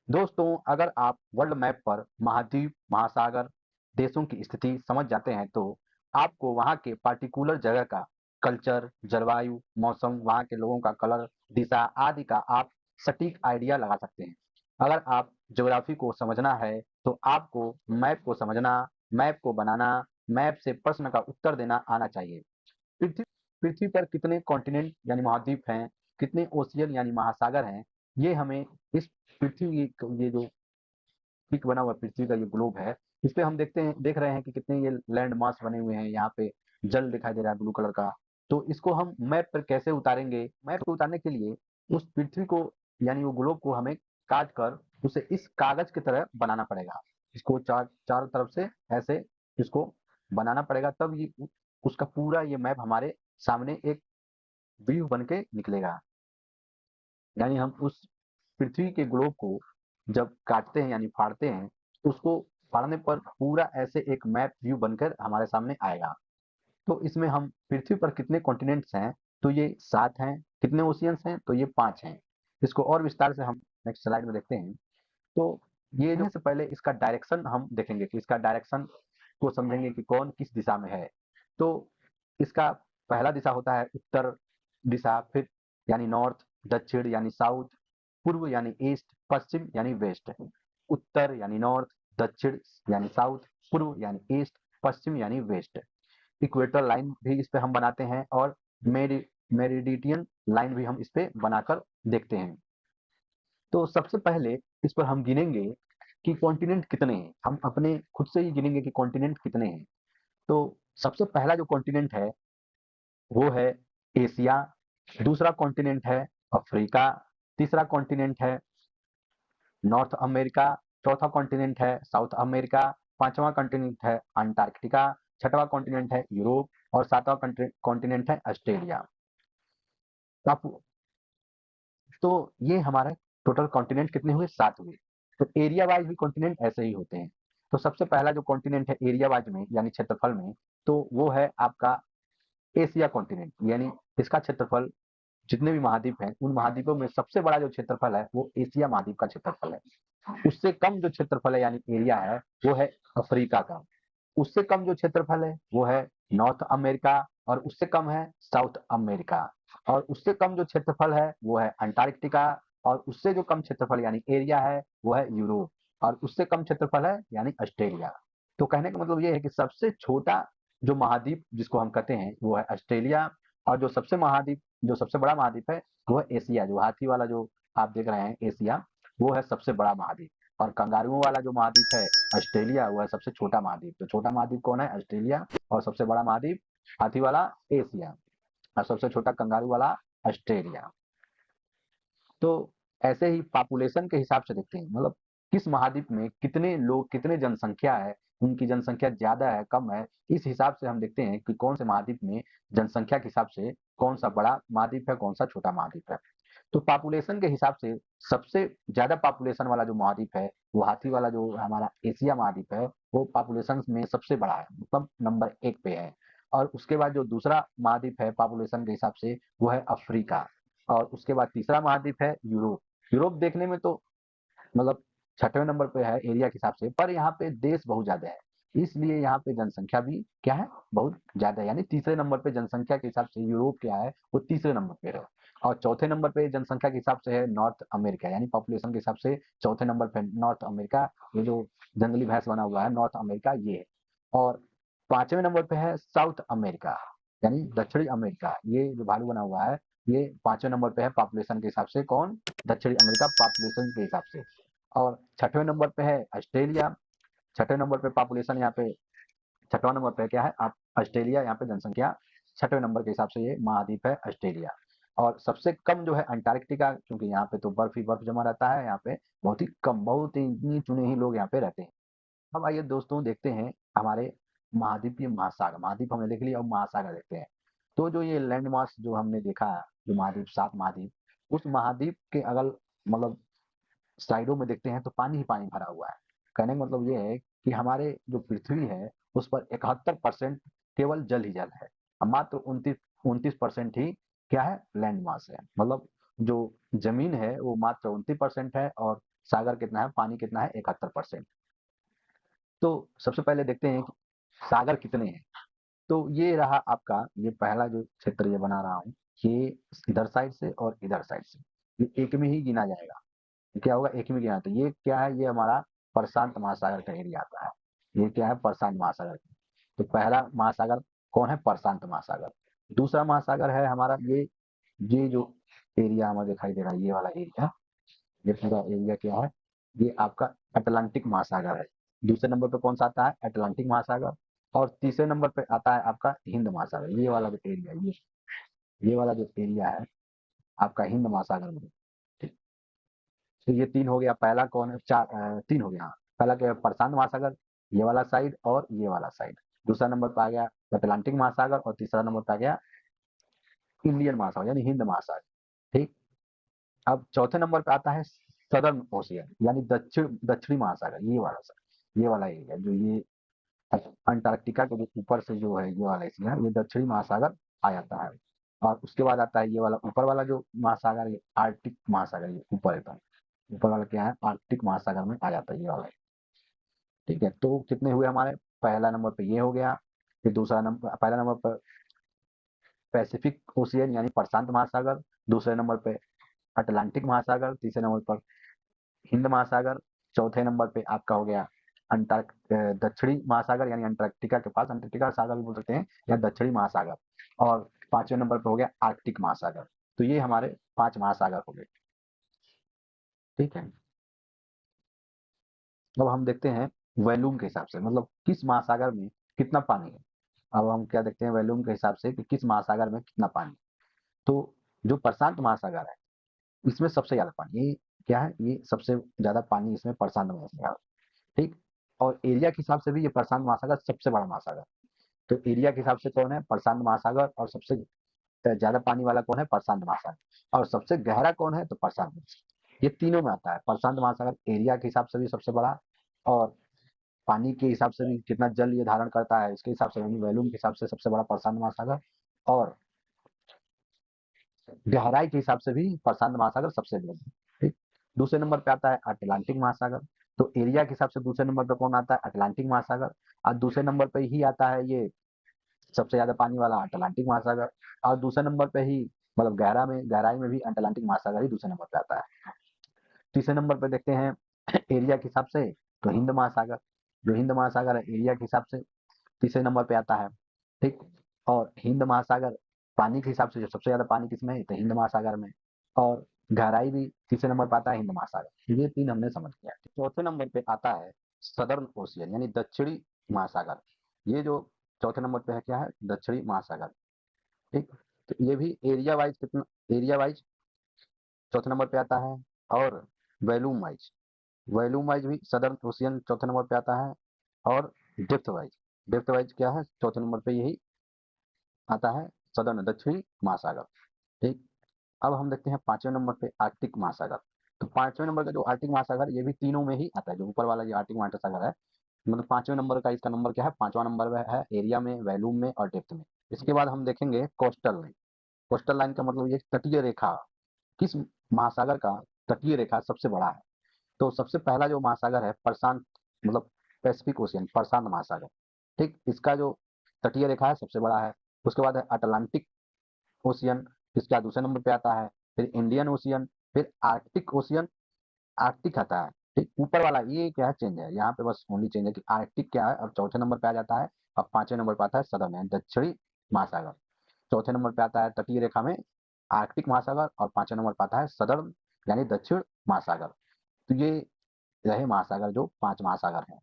दोस्तों, अगर आप वर्ल्ड मैप पर महाद्वीप, महासागर, देशों की स्थिति समझ जाते हैं, तो आपको वहाँ के पार्टिकुलर जगह का कल्चर, जलवायु, मौसम, वहाँ के लोगों का कलर, दिशा आदि का आप सटीक आइडिया लगा सकते हैं। अगर आप ज्योग्राफी को समझना है, तो आपको मैप को समझना, मैप को बनाना, मैप से प्रश्न का उत्तर देना आना चाहिए। पृथ्वी पृथ्वी पर कितने कॉन्टिनेंट यानी महाद्वीप हैं, कितने ओशियन यानी महासागर हैं, ये हमें इस पृथ्वी की ये जो पिक बना हुआ पृथ्वी का ये ग्लोब है, इस पे हम देख रहे हैं कि कितने ये लैंड मास बने हुए हैं, यहाँ पे जल दिखाई दे रहा है ब्लू कलर का। तो इसको हम मैप पर कैसे उतारेंगे? मैप को उतारने के लिए उस पृथ्वी को यानी वो ग्लोब को हमें काट कर उसे इस कागज की तरह बनाना पड़ेगा। इसको चारों तरफ से ऐसे इसको बनाना पड़ेगा, तब ये उसका पूरा ये मैप हमारे सामने एक व्यू बन के निकलेगा। यानी हम उस पृथ्वी के ग्लोब को जब काटते हैं यानी फाड़ते हैं, तो उसको फाड़ने पर पूरा ऐसे एक मैप व्यू बनकर हमारे सामने आएगा। तो इसमें हम पृथ्वी पर कितने कॉन्टिनेंट्स हैं, तो ये 7 हैं। कितने ओशियंस हैं, तो ये 5 हैं। इसको और विस्तार से हम नेक्स्ट स्लाइड में देखते हैं। तो ये जो से पहले इसका डायरेक्शन हम देखेंगे कि इसका डायरेक्शन को समझेंगे कि कौन किस दिशा में है। तो इसका पहला दिशा होता है उत्तर दिशा, फिर यानी नॉर्थ, दक्षिण यानी साउथ, पूर्व यानी ईस्ट, पश्चिम यानी वेस्ट। उत्तर यानी नॉर्थ, दक्षिण यानी साउथ, पूर्व यानी ईस्ट, पश्चिम यानी वेस्ट। इक्वेटर लाइन भी इस पे हम बनाते हैं और मेरिडियन लाइन भी हम इस पे बनाकर देखते हैं। तो सबसे पहले इस पर हम गिनेंगे कि कॉन्टिनेंट कितने हैं। हम अपने खुद से ही गिनेंगे कि कॉन्टिनेंट कितने हैं। तो सबसे पहला जो कॉन्टिनेंट है वो है एशिया, दूसरा कॉन्टिनेंट है अफ्रीका, तीसरा कॉन्टिनेंट है नॉर्थ अमेरिका, चौथा कॉन्टिनेंट है साउथ अमेरिका, पांचवा कॉन्टिनेंट है अंटार्कटिका, छठवां कॉन्टिनेंट है यूरोप और सातवां कॉन्टिनेंट है ऑस्ट्रेलिया। तो तो ये हमारा टोटल कॉन्टिनेंट कितने हुए? 7 हुए। तो एरिया वाइज भी कॉन्टिनेंट ऐसे ही होते हैं। तो सबसे पहला जो कॉन्टिनेंट है एरिया वाइज में यानी क्षेत्रफल में, तो वो है आपका एशिया कॉन्टिनेंट। यानी इसका क्षेत्रफल जितने भी महाद्वीप हैं उन महाद्वीपों में सबसे बड़ा जो क्षेत्रफल है वो एशिया महाद्वीप का क्षेत्रफल है। उससे कम जो क्षेत्रफल है यानी एरिया है वो है अफ्रीका का। उससे कम जो क्षेत्रफल है वो है नॉर्थ अमेरिका और उससे कम है साउथ अमेरिका। और उससे कम जो क्षेत्रफल है वो है अंटार्कटिका और उससे जो कम क्षेत्रफल यानी एरिया है वो है यूरोप और उससे कम क्षेत्रफल है यानी ऑस्ट्रेलिया। तो कहने का मतलब ये है कि सबसे छोटा जो महाद्वीप जिसको हम कहते हैं वो है ऑस्ट्रेलिया और जो सबसे बड़ा महाद्वीप है वो है एशिया। जो हाथी वाला जो आप देख रहे हैं एशिया, वो है सबसे बड़ा महाद्वीप और कंगारुओं वाला जो महाद्वीप है ऑस्ट्रेलिया, वो है सबसे छोटा महाद्वीप। तो छोटा महाद्वीप कौन है? ऑस्ट्रेलिया। और सबसे बड़ा महाद्वीप हाथी वाला एशिया और सबसे छोटा कंगारू वाला ऑस्ट्रेलिया। तो ऐसे ही पॉपुलेशन के हिसाब से देखते हैं, मतलब किस महाद्वीप में कितने लोग, कितने जनसंख्या है, उनकी जनसंख्या ज्यादा है कम है, इस हिसाब से हम देखते हैं कि कौन से महाद्वीप में जनसंख्या के हिसाब से कौन सा बड़ा महाद्वीप है, कौन सा छोटा महाद्वीप है। तो पॉपुलेशन के हिसाब से सबसे ज्यादा पॉपुलेशन वाला जो महाद्वीप है वो हाथी वाला जो हमारा एशिया महाद्वीप है, वो पॉपुलेशन में सबसे बड़ा है, मतलब नंबर 1 पे है। और उसके बाद जो दूसरा महाद्वीप है पॉपुलेशन के हिसाब से वो है अफ्रीका। और उसके बाद तीसरा महाद्वीप है यूरोप। यूरोप देखने में तो मतलब 6वें नंबर पे है एरिया के हिसाब से, पर यहाँ पे देश बहुत ज्यादा है, इसलिए यहाँ पे जनसंख्या भी क्या है? बहुत ज्यादा है। यानी तीसरे नंबर पे जनसंख्या के हिसाब से यूरोप क्या है? वो तीसरे नंबर पे है। और चौथे नंबर पे जनसंख्या के हिसाब से है नॉर्थ अमेरिका, यानी पॉपुलेशन के हिसाब से चौथे नंबर पे नॉर्थ अमेरिका। ये जो जंगली भैंस बना हुआ है नॉर्थ अमेरिका ये है। और 5वें नंबर पे है साउथ अमेरिका, यानी दक्षिणी अमेरिका। ये जो भालू बना हुआ है ये 5वें नंबर पे है पॉपुलेशन के हिसाब से। कौन? दक्षिणी अमेरिका पॉपुलेशन के हिसाब से। और 6वें नंबर पे है ऑस्ट्रेलिया। 6वें नंबर पे पॉपुलेशन यहाँ पे, 6वां नंबर पे क्या है आप? ऑस्ट्रेलिया। यहाँ पे जनसंख्या 6वें नंबर के हिसाब से ये महाद्वीप है ऑस्ट्रेलिया। और सबसे कम जो है अंटार्कटिका, क्योंकि यहाँ पे तो बर्फ ही बर्फ जमा रहता है, यहाँ पे बहुत ही कम, बहुत ही इतनी चुने ही लोग यहाँ पे रहते हैं। अब आइए दोस्तों देखते हैं हमारे महाद्वीपीय महासागर। महाद्वीप हमने देख लिया, अब महासागर देखते हैं। तो जो ये लैंड मास जो हमने देखा, जो महाद्वीप, 7 महाद्वीप, उस महाद्वीप के अगल मतलब साइडों में देखते हैं तो पानी ही पानी भरा हुआ है। कहने का मतलब ये है कि हमारे जो पृथ्वी है उस पर 71% केवल जल ही जल है और मात्र 29% ही क्या है? लैंड मास है। मतलब जो जमीन है वो मात्र 29% है और सागर कितना है, पानी कितना है, 71%। तो सबसे पहले देखते हैं कि सागर कितने हैं। तो ये रहा आपका, ये पहला जो क्षेत्र ये बना रहा हूँ, ये इधर साइड से और इधर साइड से, ये एक में ही गिना जाएगा। ये क्या होगा, एक में गिना, तो ये क्या है, ये हमारा प्रशांत महासागर का एरिया आता है। ये क्या है, प्रशांत महासागर। तो पहला महासागर कौन है, प्रशांत महासागर। दूसरा महासागर है हमारा ये जो एरिया हमें दिखाई दे रहा है, ये वाला एरिया, ये पूरा एरिया क्या है, ये आपका अटलांटिक महासागर है। दूसरे नंबर पे कौन सा आता है, अटलांटिक महासागर। और तीसरे नंबर पे आता है आपका हिंद महासागर। ये वाला जो एरिया, ये वाला जो एरिया है आपका हिंद महासागर में। ठीक, तो ये तीन हो गया। पहला कौन है, तीन हो गया। हाँ, पहला क्या है, प्रशांत महासागर, ये वाला साइड और ये वाला साइड। दूसरा नंबर पे आ गया अटलांटिक महासागर, और तीसरा नंबर पे आ गया इंडियन महासागर यानी हिंद महासागर। ठीक, अब चौथे नंबर पे आता है सदर्न ओशियन यानी दक्षिणी महासागर। ये वाला एरिया जो ये अंटार्कटिका के जो ऊपर से जो है, ये वाला एशिया, ये दक्षिणी महासागर आ जाता है। और उसके बाद आता है ये वाला ऊपर वाला जो महासागर, ये आर्कटिक महासागर, ये ऊपर एकदम ऊपर वाला क्या है, आर्कटिक महासागर में आ जाता है ये वाला। ठीक है, तो कितने हुए हमारे, पहला नंबर पे ये हो गया, फिर दूसरा नंबर, पहला नंबर पर पैसिफिक ओशियन यानी प्रशांत महासागर, दूसरे नंबर पे अटलांटिक महासागर, तीसरे नंबर पर हिंद महासागर, चौथे नंबर पे आपका हो गया दक्षिणी महासागर यानी अंटार्कटिका के पास, अंटार्कटिका सागर भी बोल सकते हैं, या दक्षिणी महासागर। और पांचवें नंबर पे हो गया आर्कटिक महासागर। तो ये हमारे 5 महासागर हो गए। ठीक है, अब हम देखते हैं वॉल्यूम के हिसाब से, मतलब किस महासागर में कितना पानी है। अब हम क्या देखते हैं वॉल्यूम के हिसाब से कि किस महासागर में कितना पानी। तो जो प्रशांत महासागर है, इसमें सबसे ज्यादा पानी, ये क्या है, ये सबसे ज्यादा पानी इसमें प्रशांत महासागर। ठीक, और एरिया के हिसाब से भी ये प्रशांत महासागर सबसे बड़ा महासागर। तो एरिया के हिसाब से कौन है, प्रशांत महासागर। और सबसे ज्यादा पानी वाला कौन है, प्रशांत महासागर। और सबसे गहरा कौन है, तो प्रशांत महासागर। ये तीनों में आता है। प्रशांत महासागर एरिया के हिसाब से भी सबसे बड़ा, और पानी के हिसाब से भी कितना जल ये धारण करता है इसके हिसाब से, यानी वॉल्यूम के हिसाब से सबसे बड़ा प्रशांत महासागर। और गहराई के हिसाब से भी प्रशांत महासागर सबसे बड़ा। ठीक, दूसरे नंबर पे आता है अटलांटिक महासागर। तो एरिया के हिसाब से दूसरे नंबर पे कौन आता है, अटलांटिक महासागर। और दूसरे नंबर पे ही आता है ये सबसे ज्यादा पानी वाला अटलांटिक महासागर। और दूसरे नंबर पे ही, मतलब गहराई में भी अटलांटिक महासागर ही दूसरे नंबर पे आता है। तीसरे नंबर पे देखते हैं एरिया के हिसाब से, तो हिंद महासागर। जो हिंद महासागर है एरिया के हिसाब से तीसरे नंबर पे आता है। ठीक, और हिंद महासागर पानी के हिसाब से जो सबसे ज्यादा पानी किसमें है, तो हिंद महासागर में। और गहराई भी तीसरे नंबर पे आता है हिंद महासागर। ये तीन हमने समझ लिया। चौथे नंबर पे आता है सदर्न ओशियन यानी दक्षिणी महासागर। ये जो चौथे नंबर पे है क्या है, दक्षिणी महासागर। ठीक, तो ये भी एरिया वाइज कितना, एरिया वाइज चौथे नंबर पे आता है। और वॉल्यूम वाइज भी सदर्न ओशियन चौथे नंबर पे आता है। और डेप्थ वाइज क्या है, चौथे नंबर पे यही आता है, सदर्न दक्षिणी महासागर। ठीक, अब हम देखते हैं पांचवें नंबर पे आर्कटिक महासागर। तो पांचवें नंबर का जो आर्कटिक महासागर, ये भी तीनों में ही आता है। जो ऊपर वाला जो आर्कटिक महासागर है, मतलब पांचवें नंबर का इसका नंबर क्या है, पांचवा नंबर है एरिया में, वैल्यूम में और डेप्थ में। इसके बाद हम देखेंगे कोस्टल लाइन। कोस्टल लाइन का मतलब ये तटीय रेखा, किस महासागर का तटीय रेखा सबसे बड़ा है। तो सबसे पहला जो महासागर है प्रशांत, मतलब पैसिफिक ओशियन, प्रशांत महासागर। ठीक, इसका जो तटीय रेखा है सबसे बड़ा है। उसके बाद है अटलांटिक ओशियन, इसका दूसरे नंबर पे आता है। फिर इंडियन ओशियन, फिर आर्कटिक ओशियन, आर्कटिक आता है। ठीक, ऊपर वाला ये क्या है, चेंज है यहाँ पे, बस ओनली चेंज है कि आर्कटिक क्या है और चौथे नंबर पे आ जाता है। और पांचवें नंबर पे आता है सदर्न यानी दक्षिणी महासागर। चौथे नंबर पे आता है तटीय रेखा में आर्कटिक महासागर, और पांचवें नंबर पे आता है सदर्न यानी दक्षिण महासागर। तो ये रहे महासागर, जो 5 महासागर हैं।